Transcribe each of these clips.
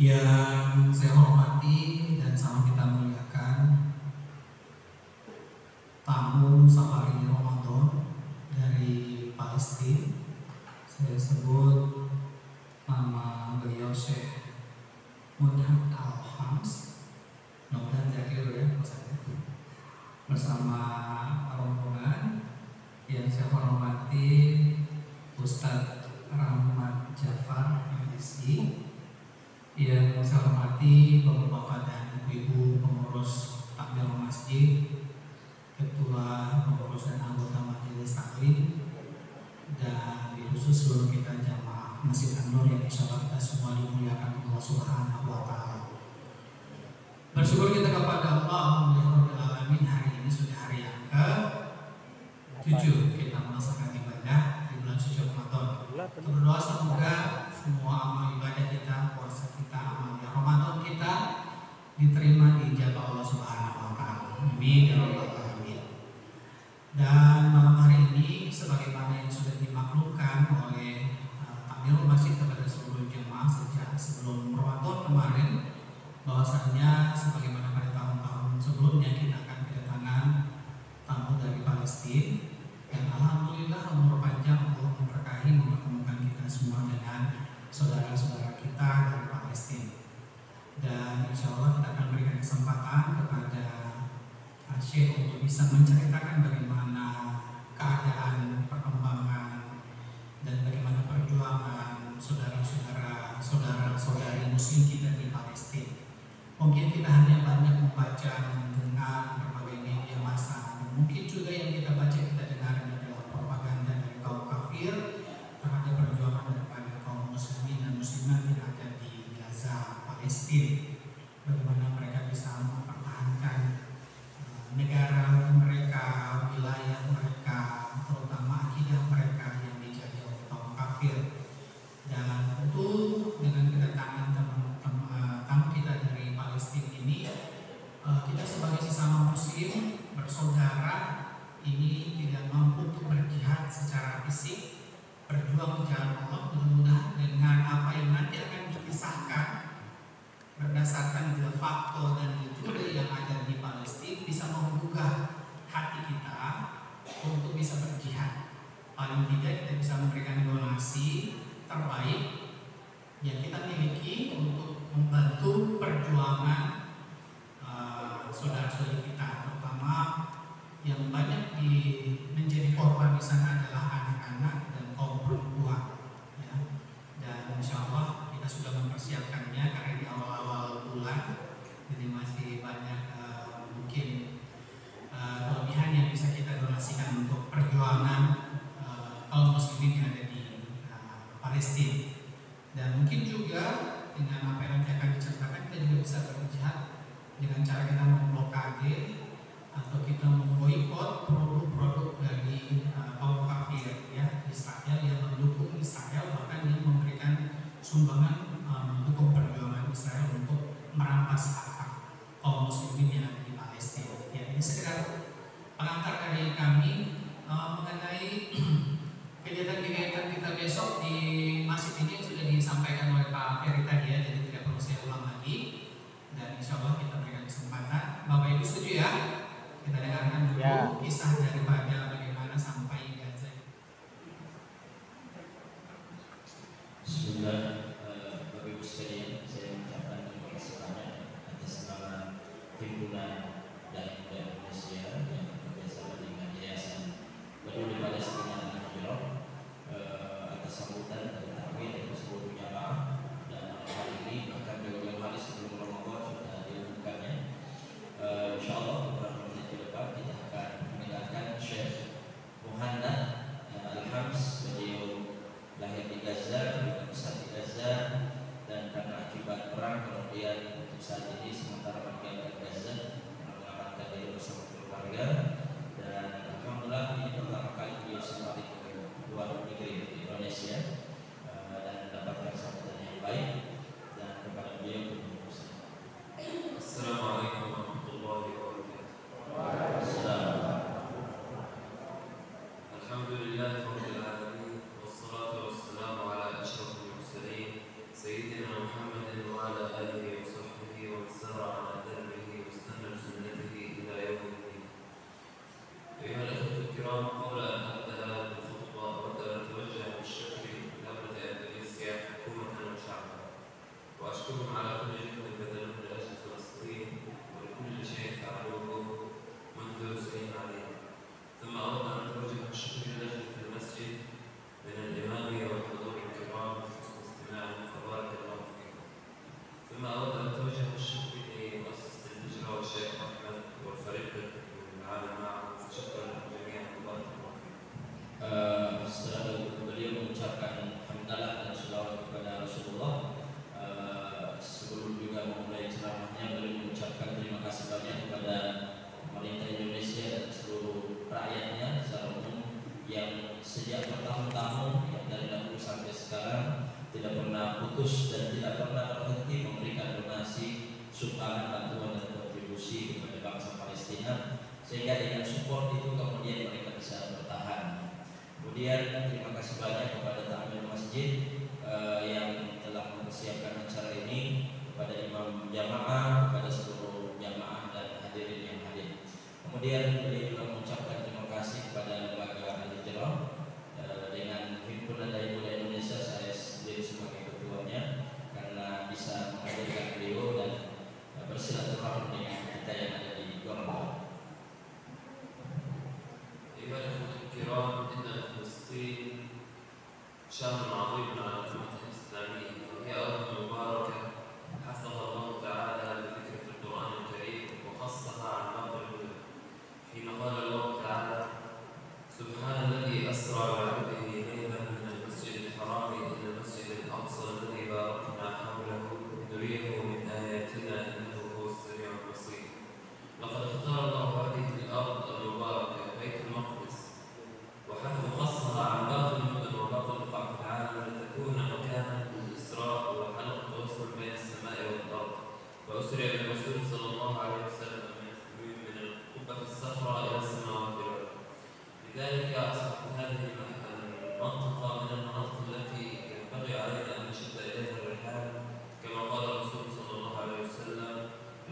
Yang saya hormati dan sangat kita muliakan tamu safari Ramadan dari Palestina. Saya sebut nama beliau Syekh Munhad Al-Hams. Mudah-mudahan zahir ya maksudnya. Bersama rombongan yang saya hormati Ustadz Rahmat Jafar MSI, yang saya hormati Bapak-bapak dan Ibu pengurus takmir masjid, ketua pengurus dan anggota majelis taklim, dan di khusus seluruh kita jamaah Masjid An-Nur yang insyaallah kita semua dimuliakan Allah Subhanahu wa taala. Bersyukur kita kepada Allah Alhamdulillah alamin, hari ini sudah hari yang ke-7 kita melaksanakan ibadah di bulan suci Ramadan. Kita berdoa semoga semua amal ibadah kita, puasa kita, amal Ramadan kita diterima diijabah Allah Subhanahu wa taala. Amin ya rabbal alamin. Dan malam hari ini sebagaimana yang sudah dimaklumkan oleh takmir masjid kepada seluruh jemaah sejak sebelum Ramadan kemarin, bahwasanya sebagaimana pada tahun-tahun sebelumnya kita akan kedatangan tamu dari Palestina, dan alhamdulillah umur panjang Allah memberkahi mempertemukan kita semua dengan saudara-saudara kita dari Palestina. Dan insya Allah kita akan berikan kesempatan kepada Syekh untuk bisa menceritakan bagaimana keadaan, perkembangan, dan bagaimana perjuangan saudara-saudara, saudara-saudari muslim kita di Palestina. Mungkin kita hanya banyak membaca dan mendengar berbagai media massa, dan mungkin juga yang kita baca kita dengar adalah propaganda dari kaum kafir terhadap perjuangan daripada kaum muslimin dan muslimat yang ada di Gaza, Palestina. Bagaimana mereka bisa mempertahankan negara mereka, wilayah mereka, terutama akidah mereka yang dijajah oleh kaum kafir. Dan tentu dengan kedatangan tamu kita dari Palestina ini, kita sebagai sesama muslim bersaudara ini tidak mampu untuk berjihad secara fisik, berjuang di jalan Allah. Mudah-mudahan dengan apa yang nanti akan dikisahkan berdasarkan de facto dan de jure yang ada di Palestina bisa menggugah hati kita untuk bisa berjihad. Paling tidak kita bisa memberikan donasi terbaik yang kita miliki untuk membantu perjuangan saudara-saudari kita, terutama yang banyak menjadi korban di sana adalah anak-anak dan kaum perempuan. Ya. Dan insya Allah kita sudah mempersiapkannya karena di awal-awal bulan, jadi masih banyak mungkin kelebihan yang bisa kita donasikan untuk perjuangan kaum muslimin yang ada di Palestina. Dan mungkin juga dengan apa yang nanti akan diceritakan, kita juga bisa berjihad dengan cara kita memblokade atau kita memboikot produk-produk dari kaum kafir, ya, Israel yang mendukung Israel, bahkan yang memberikan sumbangan mendukung perjuangan Israel untuk merampas hak-hak kaum muslimin yang ada di Palestina. Ya, ini sekedar pengantar dari kami mengenai kegiatan-kegiatan kita besok di masjid ini yang sudah disampaikan oleh Pak Ferry tadi, ya, jadi tidak perlu saya ulang lagi. Dan insya Allah kita berikan kesempatan. Bapak Ibu setuju ya? Kita dengarkan dulu kisah daripada bagaimana sampai Gaza. Bismillah. Bapak Ibu sekalian, saya mengucapkan terima kasih banyak atas nama himpunan Dai Indonesia yang bekerjasama dengan Yayasan Peduli Palestina Al-Hijrah atas sambutan dari takmir dari seluruh jamaah. Dan hari ini bahkan jauh-jauh hari sebelum Ramadan sudah diumumkannya. Insyaallah beberapa menit ke depan kita akan mendengarkan Syekh kontribusi kepada bangsa Palestina, sehingga dengan support itu kemudian mereka bisa bertahan. Kemudian terima kasih banyak kepada takmir masjid yang telah mempersiapkan acara ini, kepada imam jamaah, kepada seluruh jamaah dan hadirin yang hadir. Kemudian beliau juga mengucapkan terima kasih kepada lembaga Al-Hijrah dengan himpunan dari budaya Indonesia, saya sendiri sebagai ketuanya, karena bisa menghadirkan beliau dan bersilaturahmi dengan kita yang ada di Gorontalo. الكرام إن فلسطين شهر عظيم على الأمة الإسلامية، وهي أرض مباركة حفظها الله تعالى بذكر في القرآن الكريم وخصها عن باقي المدن، حين قال الله تعالى: سبحان الذي أسرى بعبده ليلا من المسجد الحرام إلى المسجد الأقصى الذي باركنا حوله لنريه من آياتنا إنه هو السميع البصير. لقد اختار الله هذه الأرض المباركة بيت المقدس وحفظ خصها عن باقي المدن وباقي البقاع في العالم لتكون مكانا للإسراء وحلقة التوصل بين السماء والأرض. فأسري بالرسول صلى الله عليه وسلم من القبة الصخرة إلى السماوات والأرض. لذلك أصبحت هذه المنطقة من المناطق التي ينبغي علينا أن نشد إليها الرحال، كما قال الرسول صلى الله عليه وسلم: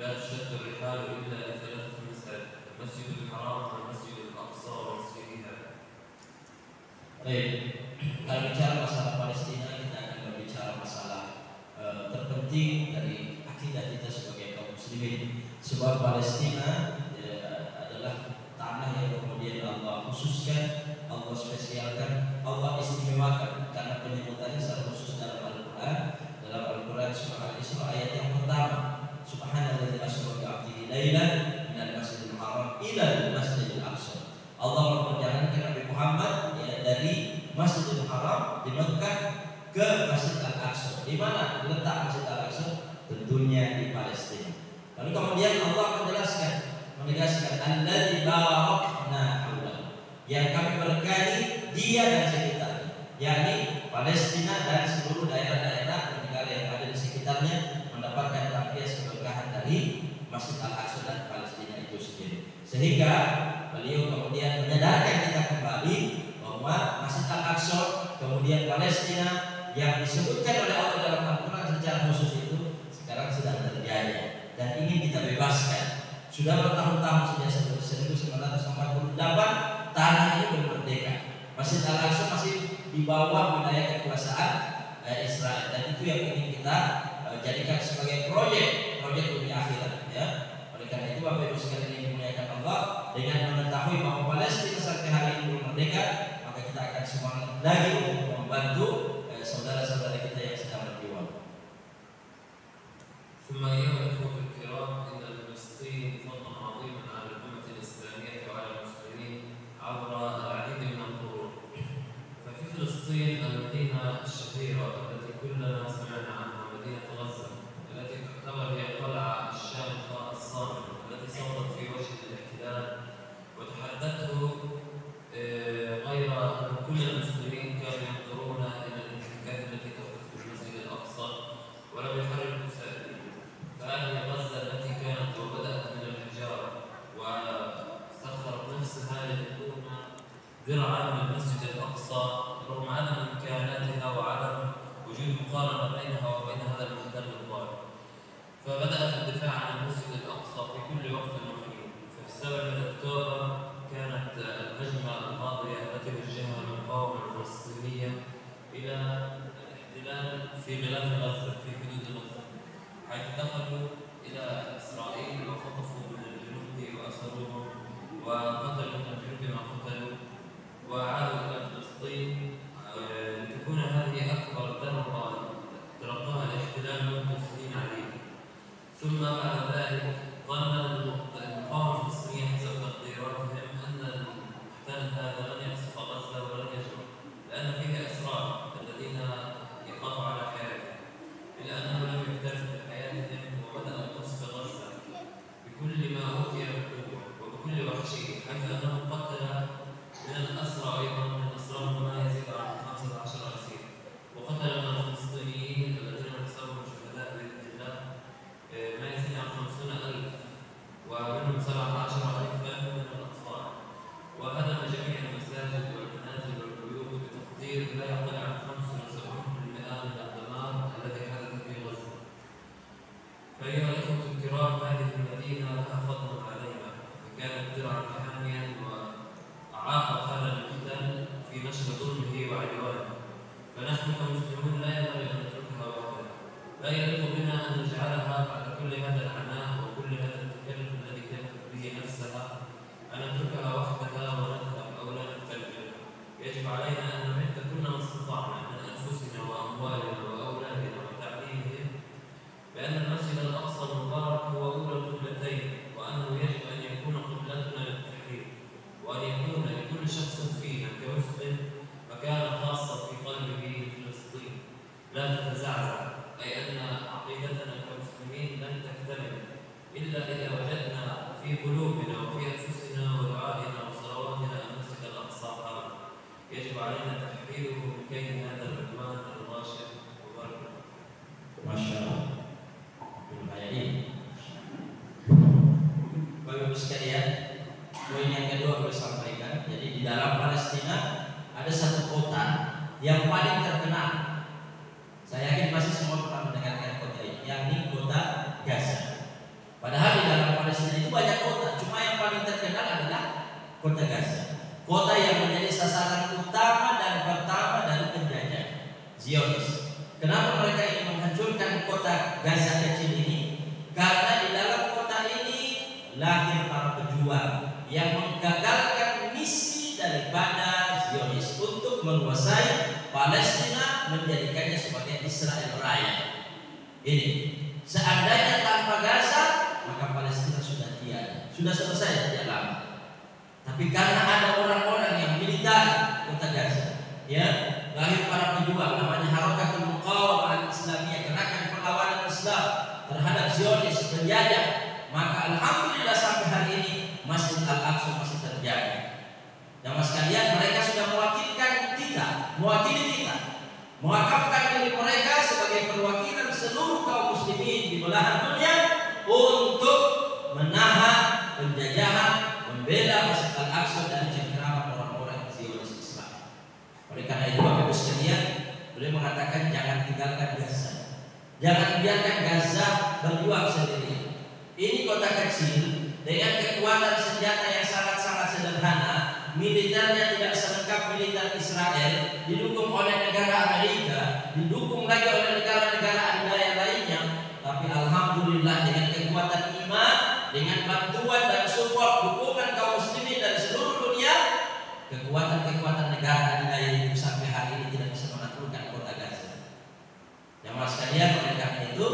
لا تشد الرحال إلا لثلاثة مساجد: المسجد الحرام والمسجد الأقصى ومسجد هذا. Baik, kalau bicara masalah Palestina, kita akan berbicara masalah terpenting dari akidah kita sebagai kaum muslimin. Sebab Palestina adalah tanah yang kemudian Allah khususkan, Allah spesialkan, Allah istimewakan, karena penyebutannya secara khusus dalam Al-Quran surah Al-Isra ayat yang pertama, Subhanalladzi asra bi 'abdihi lailan minal masjidil haram ila al-masjidil aqsa. Allah memperjalankan Nabi Muhammad dari Masjidil Haram di Mekah ke Masjid Al-Aqsa. Di mana letak Masjid Al-Aqsa? Tentunya di Palestina. Lalu kemudian Allah menjelaskan, menegaskan alladzi barakna haulahu, yang kami berkahi dia dan sekitarnya, yakni Palestina dan seluruh daerah-daerah negara yang ada di sekitarnya mendapatkan tampias keberkahan dari Masjid Al-Aqsa dan Palestina itu sendiri. Sehingga beliau kemudian menyadarkan kita kembali bahwa Masjid Al-Aqsa kemudian Palestina yang disebutkan oleh Allah dalam Al-Quran secara khusus itu sekarang sedang terjadi dan ingin kita bebaskan. Sudah bertahun-tahun sejak 1948 tanah ini belum merdeka. Masjid Al-Aqsa masih di bawah wilayah kekuasaan Israel, dan itu yang ingin kita jadikan sebagai proyek demi akhirat, ya. Oleh karena itu Bapak Ibu sekalian yang dimuliakan Allah, dengan mengetahui bahwa Palestina sampai hari ini belum merdeka, maka kita akan semangat lagi untuk membantu saudara-saudara kita yang sedang berjuang. ثم أيها الأخوة الكرام، إن فلسطين فضلا عظيما على الأمة الإسلامية وعلى المسلمين عبر العديد من القرون. ففي فلسطين المدينة الشهيرة التي كلنا سمعنا عنها، مدينة غزة، التي تعتبر هي قلعة الشامخة الصامتة التي صمدت في وجه الاحتلال وتحدته، غير أن كل المسلمين كانوا ينظرون إلى الانتهاكات التي تحدث في المسجد الأقصى ولم يحركوا ساكنا. فهذه غزة التي كانت وبدأت من الحجارة وسخرت نفسها لتكون ذراعا للمسجد الأقصى رغم عدم إمكاناتها وعدم وجود مقارنة بينها وبين هذا المحتل الظالم. فبدأت الدفاع عن المسجد الأقصى في كل وقت وحين. ففي 7 أكتوبر كانت الهجمة الماضية التي وجهها المقاومة الفلسطينية إلى الاحتلال في غلاف غزة، في حدود غزة، حيث دخلوا إلى إسرائيل وخطفوا من الجنود وأسروهم وقتلوا من الجنود ما قتلوا وعادوا إلى فلسطين، لتكون هذه أكبر ضربة تلقاها الاحتلال منذ سنين عديدة. ثم بعد ذلك ظن المقاومة الفلسطينية حسب تقديراتهم أن المحتل هذا لن يقصف غزة ولن يجرؤ، لأن فيها إسراء الذين يخافوا على حياتهم، إلا أنه لم يكترث بحياتهم وبدأ قصف غزة بكل ما أوتي من قوة وبكل وحشية، حيث أنه قتل من الأسرى أيضا، من أسراهم ما يزيد عن 15 أسير. كمسلمون لا ينبغي أن نتركها وحدها، لا يليق بنا أن نجعلها بعد كل هذا العناء وكل هذا التكلف الذي كلفت به نفسها أن نتركها وحدها ونذهب أو لا نتكلم. يجب علينا أن نمد كل ما استطعنا من أنفسنا وأموالنا وأولادنا وتعليمهم بأن المسجد الأقصى المبارك هو أولى القبلتين، وأنه يجب أن يكون قبلتنا للتحرير، وأن يكون لكل شخص فينا كمسلم مكانة خاصة في قلبه لفلسطين لا تتزعزع، أي أن عقيدتنا كمسلمين لن تكتمل إلا إذا وجدنا في قلوبنا وفي أنفسنا ودعائنا وصلواتنا المسجد الأقصى حاضر. يجب علينا تحريره من كيد هذا العدوان الغاشم وبركة. ما شاء الله. Bapak-Ibu sekalian, poin yang kedua boleh sampaikan. Jadi di dalam Palestina ada satu kota yang paling terkenal. Saya yakin pasti semua pernah mendengarkan kota ini, yakni kota Gaza. Padahal di dalam Palestina itu banyak kota, cuma yang paling terkenal adalah kota Gaza. Kota yang menjadi sasaran utama dan pertama dari penjajah Zionis. Kenapa mereka ingin menghancurkan kota Gaza kecil ini? Karena di dalam kota ini lahir para pejuang yang menggagalkan misi daripada Zionis untuk menguasai Palestina, menjadikannya sebagai Israel Raya. Ini seandainya tanpa Gaza maka Palestina sudah tiada, sudah selesai sejak lama. Tapi karena ada orang-orang yang militan kota Gaza, ya, lahir para pejuang namanya Harakatul Muqawamah Al-Islamiyah, gerakan perlawanan Islam terhadap Zionis penjajah, maka alhamdulillah sampai hari ini Masjid Al-Aqsa masih terjaga. Jamaah sekalian, mereka sudah mewakili kita, mewakafkan diri mereka sebagai perwakilan seluruh kaum muslimin di belahan dunia untuk menahan penjajahan, membela Masjid Al-Aqsa dari cengkeraman orang-orang Zionis Islam. Oleh karena itu Bapak-Ibu sekalian, beliau mengatakan jangan tinggalkan Gaza, jangan biarkan Gaza berjuang sendiri. Ini kota kecil dengan kekuatan senjata yang sangat-sangat sederhana, militernya tidak selengkap militer Israel, didukung oleh negara Amerika, didukung lagi oleh negara-negara adidaya lainnya. Tapi alhamdulillah dengan kekuatan iman, dengan bantuan dan support dukungan kaum muslimin dari seluruh dunia, kekuatan-kekuatan negara adidaya itu sampai hari ini tidak bisa menaklukkan kota Gaza. Jamaah sekalian, oleh karena itu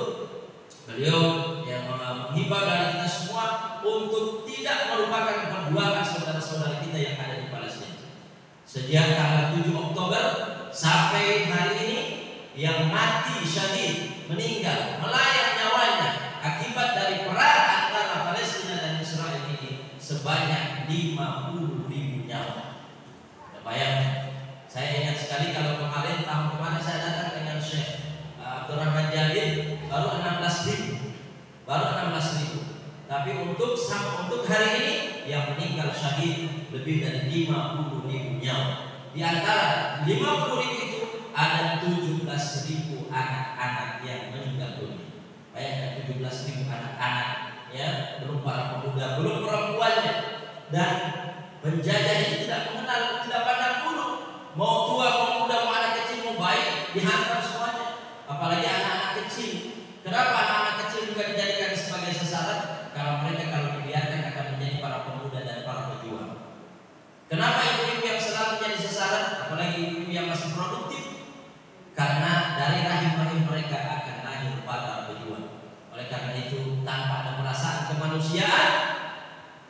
beliau yang menghimbau dari kita semua untuk tidak melupakan perjuangan saudara-saudara kita yang ada di Palestina. Sejak tanggal 7 Oktober sampai hari ini yang mati syahid, meninggal, melayang nyawanya akibat dari perang antara Palestina dan Israel ini sebanyak 50.000 nyawa. Bayangkan, saya ingat sekali kalau tahun kemarin saya datang dengan Syekh Abdurrahman Jabir baru 16.000. Tapi untuk hari ini yang meninggal syahid lebih dari 50.000 nyawa. Di antara 50.000 itu ada 17.000 anak-anak yang meninggal dunia. Bayangkan 17.000 anak-anak, ya, belum para pemuda, belum perempuannya. Dan penjajah ini tidak pandang bulu, mau tua, mau muda, mau anak kecil, mau baik, dihantam semuanya. Apalagi anak-anak kecil. Kenapa anak-anak kecil juga dijadikan sebagai sasaran? Karena mereka kalau dibiarkan akan menjadi para pemuda dan para pejuang. Kenapa ibu-ibu yang selalu menjadi sasaran, apalagi ibu-ibu yang masih produktif? Karena dari rahim-rahim mereka akan lahir para pejuang. Oleh karena itu, tanpa ada perasaan kemanusiaan,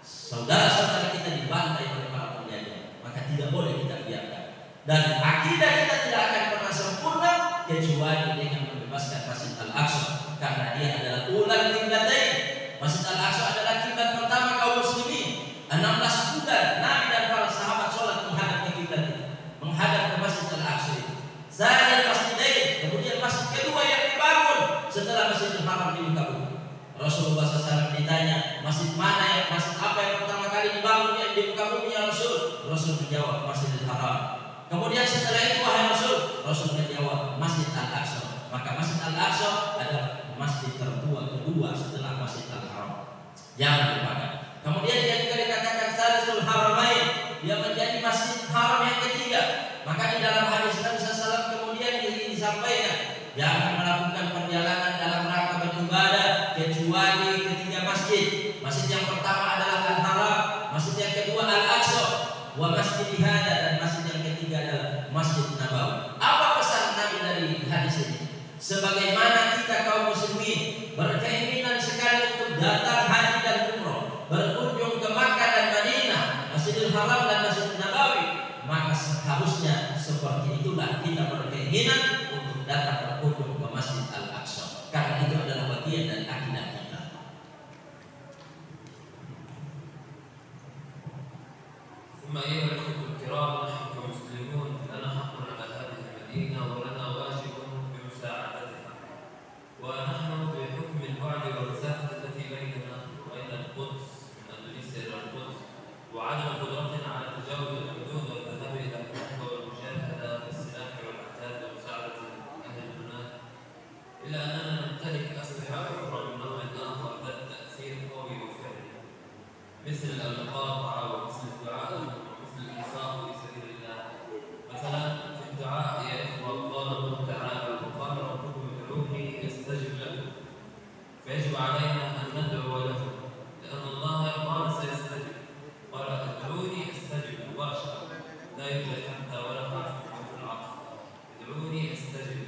saudara-saudara kita dibantai oleh para penjajah, maka tidak boleh kita biarkan. Dan akidah kita tidak akan pernah sempurna kecuali dengan membebaskan Masjid Al-Aqsa, karena dia adalah ulal qiblatain. Masjid Al-Aqsa adalah kiblat pertama kaum muslimin. 16 bulan Nabi dan para sahabat sholat menghadap ke kiblat itu, menghadap ke Masjid Al-Aqsa itu. Saya masjidain, kemudian masjid kedua yang dibangun setelah Masjidil Haram dibuka bumi. Rasulullah SAW ditanya, masjid apa yang pertama kali dibangun yang dibuka bumi ya Rasul? Rasul menjawab, Masjidil Haram. Kemudian setelah itu wahai Rasul menjawab, Masjid Al-Aqsa. Maka Masjid Al-Aqsa adalah masjid tertua kedua setelah Masjid Al-Haram. Jangan lupakan. Kemudian dia juga dikatakan Salisul Haramain, dia menjadi masjid haram yang ketiga. Maka di dalam hadis Nabi SAW kemudian disampaikan. Jangan melakukan perjalanan dalam rangka beribadah kecuali ketiga masjid. Masjid yang pertama adalah Al-Haram, masjid yang kedua Al-Aqsa, wa masjid hada, dan masjid yang ketiga adalah Masjid Nabawi. Apa pesan Nabi dari hadis ini? Sebagaimana kita kaum muslimin berkeinginan sekali untuk datang haji dan umroh, berkunjung ke Makkah dan Madinah, Masjidil Haram dan Masjid Nabawi, maka seharusnya seperti itulah kita berkeinginan untuk datang berkunjung ke Masjid Al-Aqsa, karena itu adalah bagian dari akidah kita. ثم أيها الأخوة الكرام، نحن كمسلمون لنا حق على هذه المدينة ولنا واجب بمساعدتها، ونحن بحكم البعد والمسافة التي بيننا وبين القدس من أندونيسيا إلى القدس، وعدم قدرتنا على تجاوز الحدود والذهاب إلى هناك والمجاهدة بالسلاح والعتاد ومساعدة أهل هناك، إلا أننا نمتلك أسلحة أخرى من نوع آخر ذات تأثير قوي وفعلي، مثل المقاطعة ومثل الدعاء ومثل الإنفاق في سبيل الله. مثلا في الدعاء يا إخوة قال الله تعالى: وقال ربكم ادعوني يستجب لكم، فيجب علينا أن ندعو له، لأن الله قال سيستجب، قال ادعوني استجب مباشرة، لا يوجد حتى ولا حرف في العطف، ادعوني استجب،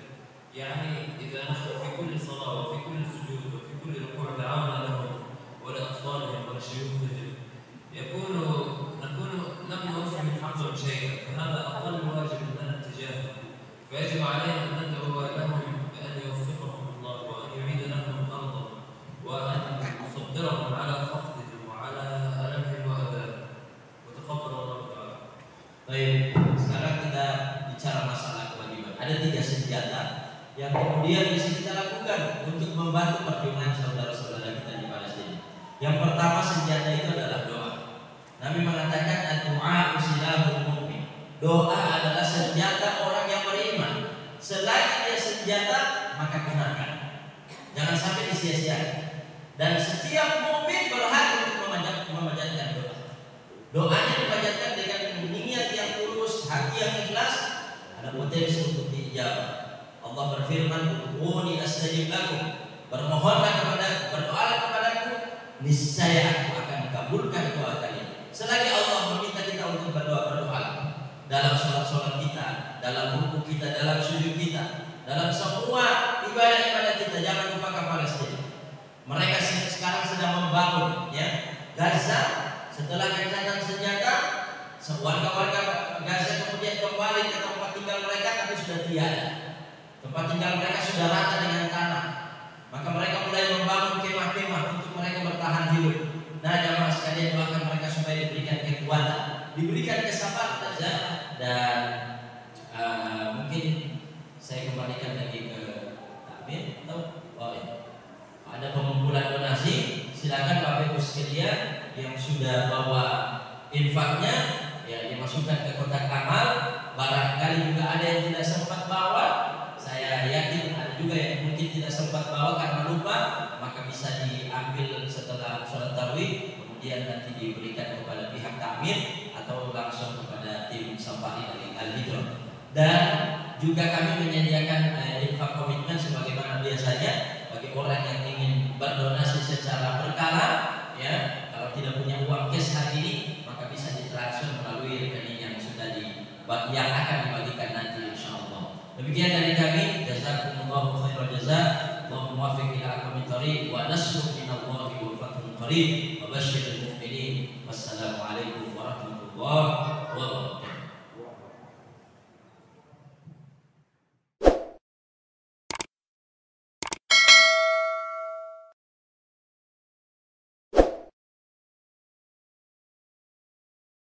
يعني إذا نحن في كل صلاة وفي كل سجود وفي كل ركوع دعونا لهم ولأطفالهم ولشيوخهم، نكون لم نوفي من حقهم شيئا، فهذا أقل واجب لنا تجاههم، فيجب علينا أن ندعو لهم بأن يوفقهم الله وأن يعيد لهم أرضهم وأن يصبرهم على فقدهم وعلى ألمهم وأذاهم، وتقبل الله تعالى. Baik, sekarang kita bicara masalah kewajiban. Ada 3 senjata yang kemudian bisa kita lakukan untuk membantu perjuangan saudara-saudara kita di Palestina. Yang pertama senjata itu adalah doa. Nabi mengatakan ad-du'a silahul mu'min. Doa adalah senjata orang yang beriman. Selain dia senjata, maka gunakan. Jangan sampai disia-siakan. Dan setiap mukmin berhak untuk memanjatkan doa. Doanya dipanjatkan dengan niat yang tulus, hati yang ikhlas, ada potensi untuk diijabah. Allah berfirman, "Ud'uni astajib lakum." Berdoalah kepadaku, niscaya aku akan kabulkan doa kalian. Selagi Allah meminta kita untuk berdoa dalam sholat kita, dalam ruku kita, dalam sujud kita, dalam semua ibadah-ibadah kita, jangan lupakan Palestina. Mereka sekarang sedang membangun, ya, Gaza. Setelah gencatan senjata, warga-warga Gaza kemudian kembali ke tempat tinggal mereka, tapi sudah tiada. Tempat tinggal mereka sudah rata dengan tanah. Maka mereka mulai membangun kemah-kemah untuk mereka bertahan hidup. Nah, jamaah sekalian, doakan mereka supaya diberikan kekuatan, diberikan kesabaran dan mungkin saya kembalikan lagi ke takmir atau ada pengumpulan donasi. Silakan Bapak Ibu sekalian yang sudah bawa infaknya, ya, dimasukkan ke kotak amal. Barangkali juga ada yang tidak sempat bawa. Saya yakin ada juga yang mungkin tidak sempat bawa karena lupa, maka bisa diambil setelah sholat tarawih, kemudian nanti diberikan kepada pihak takmir atau langsung kepada tim Safari dari Al-Hijrah. Dan juga kami menyediakan infak komitmen sebagaimana biasanya bagi orang yang ingin berdonasi secara berkala, ya, kalau tidak punya uang cash hari ini, maka bisa ditransfer melalui rekening yang akan dibagikan nanti insyaallah. Demikian dari kami, jazakumullahu khairal jazaa, Allahumma waffiq ila aqwamit thariq wa nasrun minallahi wa fathun qarib wa basyir